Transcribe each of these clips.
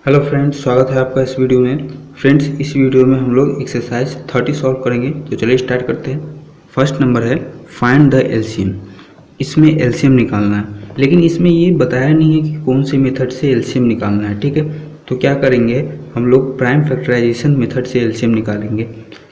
Hello friends, स्वागत है आपका इस वीडियो में। फ्रेंड्स, इस वीडियो में हम लोग एक्सरसाइज 30 सॉल्व करेंगे। तो चलिए स्टार्ट करते हैं। फर्स्ट नंबर है फाइंड द एलसीएम। इसमें एलसीएम निकालना है, लेकिन इसमें ये बताया नहीं है कि कौन से मेथड से एलसीएम निकालना है। ठीक है, तो क्या करेंगे हम लोग प्राइम फैक्टराइजेशन मेथड से एलसीएम निकालेंगे,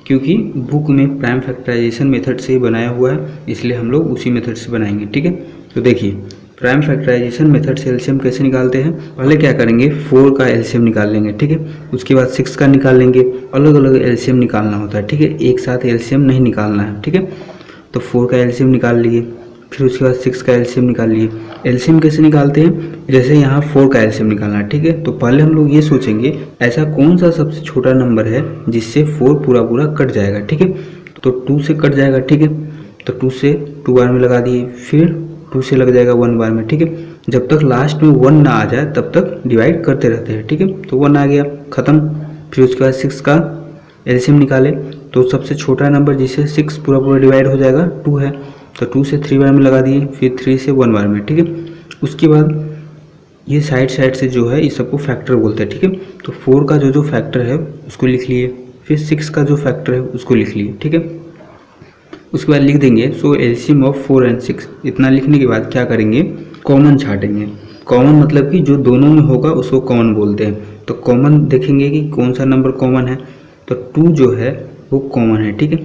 क्योंकि बुक में प्राइम फैक्टराइजेशन मेथड से ही बनाया हुआ है, इसलिए हम लोग उसी मेथड से बनाएंगे। ठीक है, तो देखिए प्राइम फैक्टराइजेशन मेथड से एलसीएम कैसे निकालते हैं। पहले क्या करेंगे, 4 का एलसीएम निकाल लेंगे। ठीक है, उसके बाद 6 का निकाल लेंगे। अलग अलग एलसीएम निकालना होता है। ठीक है, एक साथ एलसीएम नहीं निकालना है। ठीक है, तो 4 का एलसीएम निकाल लिए, फिर उसके बाद 6 का एलसीएम निकाल लिए। एलसीएम कैसे निकालते हैं, जैसे यहाँ 4 का एलसीएम निकालना है। ठीक है, तो पहले हम लोग ये सोचेंगे ऐसा कौन सा सबसे छोटा नंबर है जिससे 4 पूरा पूरा कट जाएगा। ठीक है, तो 2 से कट जाएगा। ठीक है, तो 2 से 2 बार में लगा दिए, फिर 2 से लग जाएगा 1 बार में। ठीक है, जब तक लास्ट में 1 ना आ जाए तब तक डिवाइड करते रहते हैं। ठीक है, तो 1 आ गया, ख़त्म। फिर उसके बाद 6 का एलसीएम निकाले, तो सबसे छोटा नंबर जिससे 6 पूरा पूरा डिवाइड हो जाएगा 2 है, तो 2 से 3 बार में लगा दिए, फिर 3 से 1 बार में। ठीक है, उसके बाद ये साइड से जो है इस सबको फैक्टर बोलते हैं। ठीक है, तो 4 का जो फैक्टर है उसको लिख लिए, फिर 6 का जो फैक्टर है उसको लिख लिए। ठीक है, उसके बाद लिख देंगे सो एलसीएम ऑफ 4 एंड 6। इतना लिखने के बाद क्या करेंगे, कॉमन छाटेंगे। कॉमन मतलब कि जो दोनों में होगा उसको कॉमन बोलते हैं। तो कॉमन देखेंगे कि कौन सा नंबर कॉमन है, तो 2 जो है वो कॉमन है। ठीक है,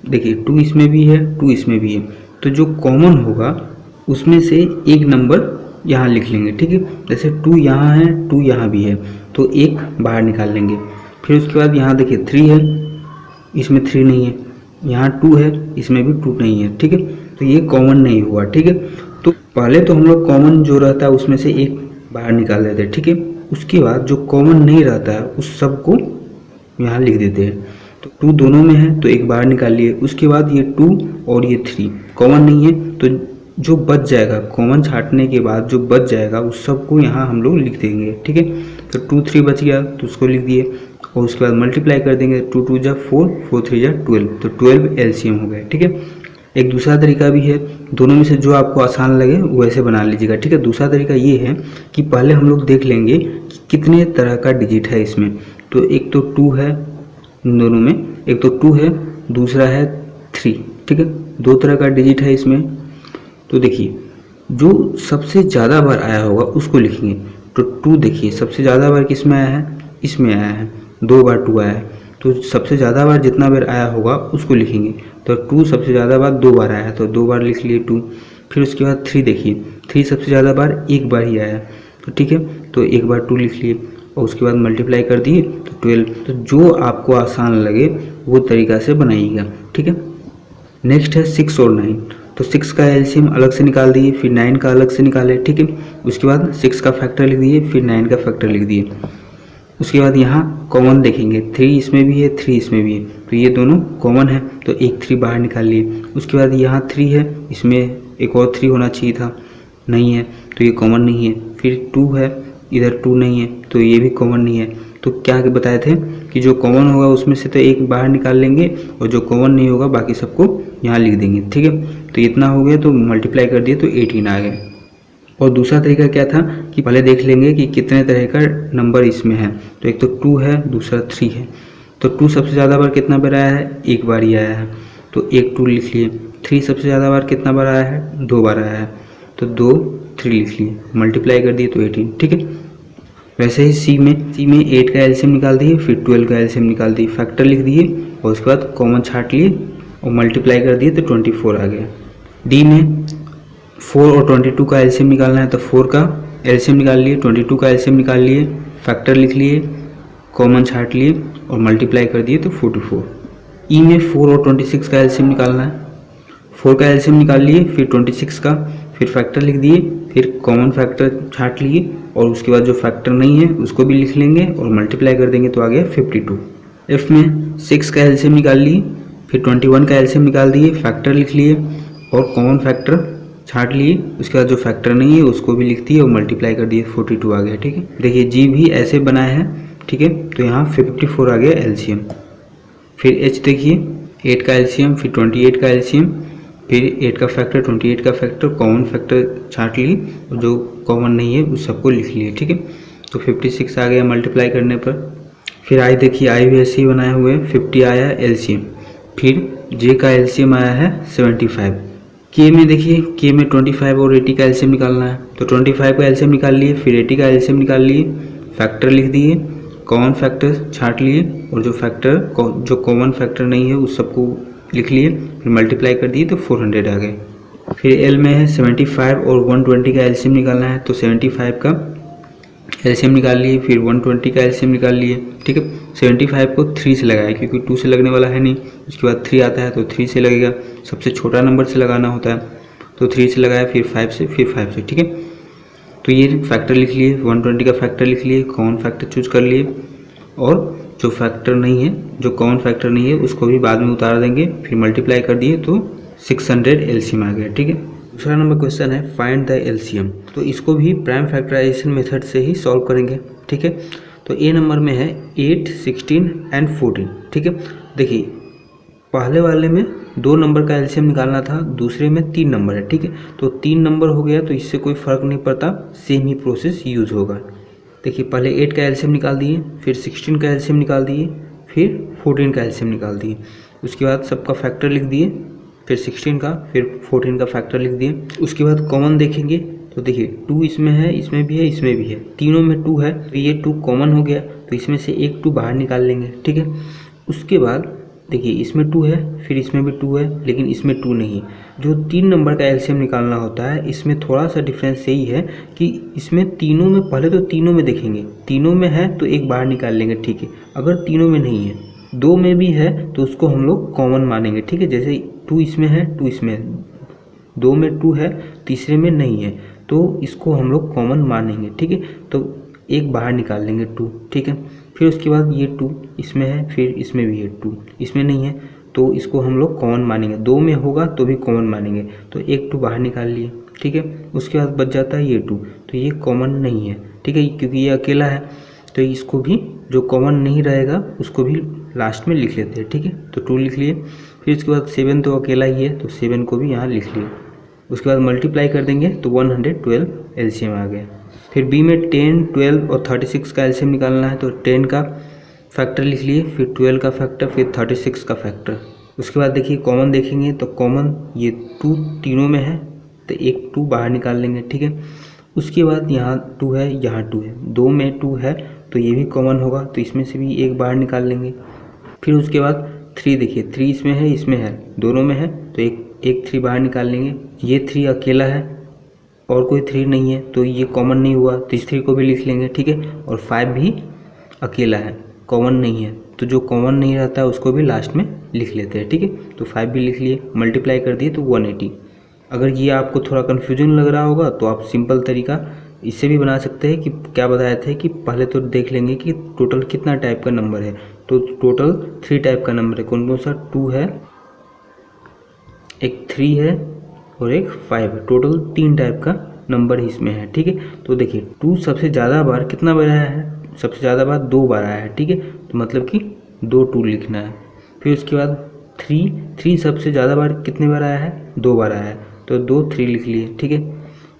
देखिए 2 इसमें भी है, 2 इसमें भी है, तो जो कॉमन होगा उसमें से एक नंबर यहाँ लिख लेंगे। ठीक है, जैसे 2 यहाँ है, 2 यहाँ भी है, तो एक बाहर निकाल लेंगे। फिर उसके बाद यहाँ देखिए 3 है, इसमें 3 नहीं है, यहाँ 2 है, इसमें भी 2 नहीं है। ठीक है, तो ये कॉमन नहीं हुआ। ठीक है, तो पहले तो हम लोग कॉमन जो रहता है उसमें से एक बाहर निकाल देते हैं। ठीक है, उसके बाद जो कॉमन नहीं रहता है उस सब को यहाँ लिख देते हैं। तो 2 दोनों में है तो एक बाहर निकाल लिए। उसके बाद ये 2 और ये 3 कॉमन नहीं है, तो जो बच जाएगा कॉमन छाटने के बाद जो बच जाएगा उस सब को यहाँ हम लोग लिख देंगे। ठीक है, तो 2 3 बच गया तो उसको लिख दिए, और उसके बाद मल्टीप्लाई कर देंगे। 2 2 जा 4, 4 3 जा 12, तो 12 एलसीएम हो गया। ठीक है, एक दूसरा तरीका भी है, दोनों में से जो आपको आसान लगे वैसे बना लीजिएगा। ठीक है, दूसरा तरीका ये है कि पहले हम लोग देख लेंगे कि कितने तरह का डिजिट है इसमें। तो एक तो 2 है इन दोनों में, एक तो 2 है, दूसरा है 3। ठीक है, 2 तरह का डिजिट है इसमें। तो देखिए जो सबसे ज़्यादा बार आया होगा उसको लिखेंगे। तो 2 देखिए सबसे ज़्यादा बार किस में आया है, इसमें आया है, 2 बार 2 आया है, तो सबसे ज़्यादा बार जितना बार आया होगा उसको लिखेंगे। तो 2 सबसे ज़्यादा बार 2 बार आया है, तो 2 बार लिख लिए 2। फिर उसके बाद 3 देखिए, 3 सबसे ज़्यादा बार एक बार ही आया है, तो ठीक है, तो एक बार 2 लिख लिए, और उसके बाद मल्टीप्लाई कर दिए तो 12। तो जो आपको आसान लगे वो तरीका से बनाइएगा। ठीक है, नेक्स्ट है 6 और 9। तो 6 का एलसीएम अलग से निकाल दिए, फिर 9 का अलग से निकाले। ठीक है, उसके बाद 6 का फैक्टर लिख दिए, फिर 9 का फैक्टर लिख दिए। उसके बाद यहाँ कॉमन देखेंगे, 3 इसमें भी है, 3 इसमें भी है, तो ये दोनों कॉमन है, तो एक 3 बाहर निकाल लिए। उसके बाद यहाँ 3 है, इसमें एक और 3 होना चाहिए था, नहीं है, तो ये कॉमन नहीं है। फिर 2 है, इधर 2 नहीं है, तो ये भी कॉमन नहीं है। तो क्या बताए थे कि जो कॉमन होगा उसमें से तो एक बाहर निकाल लेंगे, और जो कॉमन नहीं होगा बाकी सबको यहाँ लिख देंगे। ठीक है, तो इतना हो गया, तो मल्टीप्लाई कर दिए तो 18 आ गया। और दूसरा तरीका क्या था कि पहले देख लेंगे कि कितने तरह का नंबर इसमें है। तो एक तो 2 है, दूसरा 3 है, तो 2 सबसे ज़्यादा बार कितना बार आया है, एक बार ही आया है, तो एक 2 लिख लिए। 3 सबसे ज़्यादा बार कितना बार आया है, 2 बार आया है, तो 2 3 लिख लिए, मल्टीप्लाई कर दिए तो 18। ठीक है, वैसे ही सी में 8 का एलसीएम निकाल दिए, फिर 12 का एलसीएम निकाल दिए, फैक्टर लिख दिए, और उसके बाद कॉमन छाट लिए और मल्टीप्लाई कर दिए तो 24 आ गया। डी में 4 और 22 का एलसीएम निकालना है, तो 4 का एलसीएम निकाल लिए, 22 का एलसीएम निकाल लिए, फैक्टर लिख लिए, कॉमन छाट लिए और मल्टीप्लाई कर दिए तो 44। ई में 4 और 26 का एलसीएम निकालना है, 4 का एलसीएम निकाल लिए, फिर 26 का, फिर फैक्टर लिख दिए, फिर कॉमन फैक्टर छाट लिए, और उसके बाद जो फैक्टर नहीं है उसको भी लिख लेंगे और मल्टीप्लाई कर देंगे तो आ गया 52। एफ में 6 का एलसीएम निकाल लिए, फिर 21 का एलसीएम निकाल दिए, फैक्टर लिख लिए और कॉमन फैक्टर छाट लिए, उसके बाद जो फैक्टर नहीं है उसको भी लिख दिए और मल्टीप्लाई कर दिए, 42 आ गया। ठीक है, देखिए जी भी ऐसे बनाए हैं। ठीक है, तो यहाँ 54 आ गया एलसीएम। फिर एच देखिए, 8 का एलसीएम, फिर 28 का एलसीएम, फिर 8 का फैक्टर, 28 का फैक्टर, कॉमन फैक्टर छाट लिए और जो कॉमन नहीं है उस सबको लिख लिए। ठीक है, तो 56 आ गया मल्टीप्लाई करने पर। फिर आई देखिए, आई भी ऐसे ही बनाए हुए हैं, 50 आया एलसीएम। फिर जे का एलसीएम आया है 75। के में देखिए, के में 25 और 80 का एलसीएम निकालना है, तो 25 का एलसीएम निकाल लिए, फिर 80 का एलसीएम निकाल लिए, फैक्टर लिख दिए, कॉमन फैक्टर छांट लिए, और जो फैक्टर जो कॉमन फैक्टर नहीं है उस सबको लिख लिए, फिर मल्टीप्लाई कर दिए तो 400 आ गए। फिर एल में है 75 और 120 का एलसीएम निकालना है, तो 75 का एलसीएम निकाल लिए, फिर 120 का एलसीएम निकाल लिए। ठीक है, 75 को 3 से लगाया क्योंकि 2 से लगने वाला है नहीं, उसके बाद 3 आता है तो 3 से लगेगा, सबसे छोटा नंबर से लगाना होता है, तो 3 से लगाया, फिर 5 से, फिर 5 से। ठीक है, तो ये फैक्टर लिख लिए, 120 का फैक्टर लिख लिए, कॉमन फैक्टर चूज कर लिए, और जो फैक्टर नहीं है, जो कॉमन फैक्टर नहीं है उसको भी बाद में उतार देंगे, फिर मल्टीप्लाई कर दिए तो 600 एलसीएम आ गया। ठीक है, दूसरा नंबर क्वेश्चन है फाइंड द एलसीएम, तो इसको भी प्राइम फैक्टराइजेशन मेथड से ही सॉल्व करेंगे। ठीक है, तो ए नंबर में है 8, 16 एंड 14। ठीक है, देखिए पहले वाले में 2 नंबर का एलसीएम निकालना था, दूसरे में 3 नंबर है। ठीक है, तो 3 नंबर हो गया तो इससे कोई फ़र्क नहीं पड़ता, सेम ही प्रोसेस यूज होगा। देखिए पहले 8 का एलसीएम निकाल दिए, फिर 16 का एलसीएम निकाल दिए, फिर 14 का एलसीएम निकाल दिए, उसके बाद सबका फैक्टर लिख दिए, फिर 16 का, फिर 14 का फैक्टर लिख दिए। उसके बाद कॉमन देखेंगे तो देखिए 2 इसमें है, इसमें भी है, इसमें भी है, तीनों में 2 है, तो ये 2 कॉमन हो गया, तो इसमें से एक 2 बाहर निकाल लेंगे। ठीक है, उसके बाद देखिए इसमें 2 है, फिर इसमें भी 2 है, लेकिन इसमें 2 नहीं है। जो 3 नंबर का एलसीएम निकालना होता है, इसमें थोड़ा सा डिफरेंस यही है कि इसमें तीनों में, पहले तो तीनों में देखेंगे, तीनों में है तो एक बाहर निकाल लेंगे। ठीक है, अगर तीनों में नहीं है, 2 में भी है तो उसको हम लोग कॉमन मानेंगे। ठीक है, जैसे 2 इसमें है, 2 इसमें है, 2 में 2 है, तीसरे में नहीं है, तो इसको हम लोग कॉमन मानेंगे। ठीक है, तो एक बाहर निकाल लेंगे 2। ठीक है, फिर उसके बाद ये 2 इसमें है, फिर इसमें भी है 2, इसमें नहीं है तो इसको हम लोग कॉमन मानेंगे, 2 में होगा तो भी कॉमन मानेंगे, तो एक 2 बाहर निकाल लिए। ठीक है, उसके बाद बच जाता है ये 2, तो ये कॉमन नहीं है। ठीक है, क्योंकि ये अकेला है, तो इसको भी जो कॉमन नहीं रहेगा उसको भी लास्ट में लिख लेते हैं। ठीक है, तो 2 लिख लिए, फिर उसके बाद 7 तो अकेला ही है, तो 7 को भी यहाँ लिख लिए। उसके बाद मल्टीप्लाई कर देंगे तो 112 एलसीएम आ गया। फिर बी में 10, 12 और 36 का एलसीएम निकालना है, तो 10 का फैक्टर लिख लिए, फिर 12 का फैक्टर, फिर 36 का फैक्टर। उसके बाद देखिए कॉमन देखेंगे तो कॉमन ये 2 तीनों में है, तो एक 2 बाहर निकाल लेंगे। ठीक है, उसके बाद यहाँ 2 है, यहाँ 2 है, 2 में 2 है तो ये भी कॉमन होगा, तो इसमें से भी एक बाहर निकाल लेंगे। फिर उसके बाद 3 देखिए, 3 इसमें है, इसमें है, दोनों में है, तो एक 3 बाहर निकाल लेंगे। ये 3 अकेला है और कोई 3 नहीं है, तो ये कॉमन नहीं हुआ, तो इस 3 को भी लिख लेंगे। ठीक है, और 5 भी अकेला है, कॉमन नहीं है, तो जो कॉमन नहीं रहता है उसको भी लास्ट में लिख लेते हैं। ठीक है, तो 5 भी लिख लिए, मल्टीप्लाई कर दिए तो 180। अगर ये आपको थोड़ा कन्फ्यूजन लग रहा होगा तो आप सिंपल तरीका इससे भी बना सकते हैं कि क्या बताए थे कि पहले तो देख लेंगे कि टोटल कितना टाइप का नंबर है, तो टोटल 3 टाइप का नंबर है। कौन कौन सा? 2 है, एक 3 है और एक 5 है, टोटल 3 टाइप का नंबर इसमें है। ठीक है, तो देखिए 2 सबसे ज़्यादा बार कितना बार आया है? सबसे ज़्यादा बार 2 बार आया है। ठीक है, तो मतलब कि 2 2 लिखना है। फिर उसके बाद 3 सबसे ज़्यादा बार कितने बार आया है? 2 बार आया है, तो 2 3 लिख लिए। ठीक है,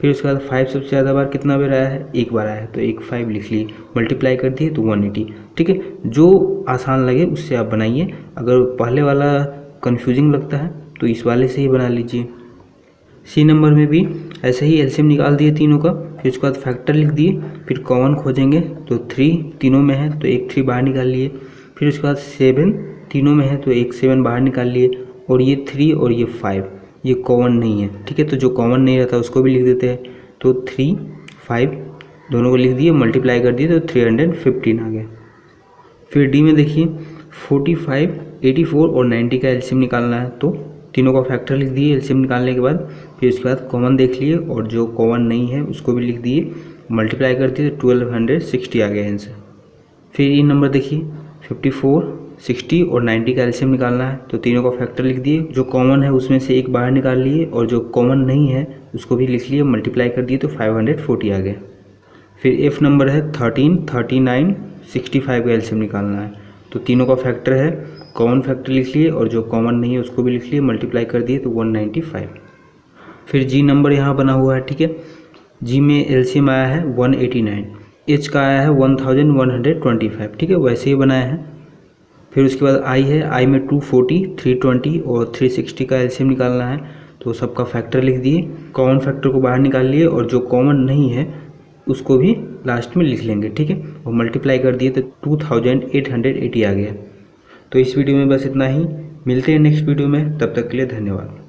फिर उसके बाद 5 सबसे ज़्यादा बार कितना बार आया है? 1 बार आया है, तो 1 5 लिख लिए, मल्टीप्लाई कर दिए तो 180। ठीक है, जो आसान लगे उससे आप बनाइए, अगर पहले वाला कन्फ्यूजिंग लगता है तो इस वाले से ही बना लीजिए। सी नंबर में भी ऐसे ही एलसीएम निकाल दिए तीनों का, फिर उसके बाद फैक्टर लिख दिए, फिर कॉमन खोजेंगे तो 3 तीनों में है तो एक 3 बाहर निकाल लिए, फिर उसके बाद 7 तीनों में है तो एक 7 बाहर निकाल लिए, और ये 3 और ये 5 ये कॉमन नहीं है। ठीक है, तो जो कॉमन नहीं रहता उसको भी लिख देते हैं, तो 3 5 दोनों को लिख दिए, मल्टीप्लाई कर दिए तो 315 आ गया। फिर डी में देखिए 45 84 और 90 का एलसीएम निकालना है, तो तीनों का फैक्टर लिख दिए एलसीएम निकालने के बाद, फिर उसके बाद कॉमन देख लिए और जो कॉमन नहीं है उसको भी लिख दिए, मल्टीप्लाई कर दिए तो 1260 आ गया आंसर। फिर ये नंबर देखिए 54 60 और 90 का एलसीएम निकालना है, तो तीनों का फैक्टर लिख दिए, जो कॉमन है उसमें से एक बाहर निकाल लिए और जो कॉमन नहीं है उसको भी लिख लिए, मल्टीप्लाई कर दिए तो 540 आ गया। फिर एफ नंबर है 13 39 65 का एलसीएम निकालना है, तो तीनों का फैक्टर है, कॉमन फैक्टर लिख लिए और जो कॉमन नहीं है उसको भी लिख लिए, मल्टीप्लाई कर दिए तो 195। फिर जी नंबर यहाँ बना हुआ है। ठीक है, जी में एलसीएम आया है 189, एच का आया है 1125, ठीक है, वैसे ही बनाया है। फिर उसके बाद आई है, आई में 240, 320 और 360 का एलसीएम निकालना है। तो सबका फैक्टर लिख दिए, कॉमन फैक्टर को बाहर निकाल लिए और जो कॉमन नहीं है उसको भी लास्ट में लिख लेंगे, ठीक है, और मल्टीप्लाई कर दिए तो 2880 आ गया। तो इस वीडियो में बस इतना ही, मिलते हैं नेक्स्ट वीडियो में, तब तक के लिए धन्यवाद।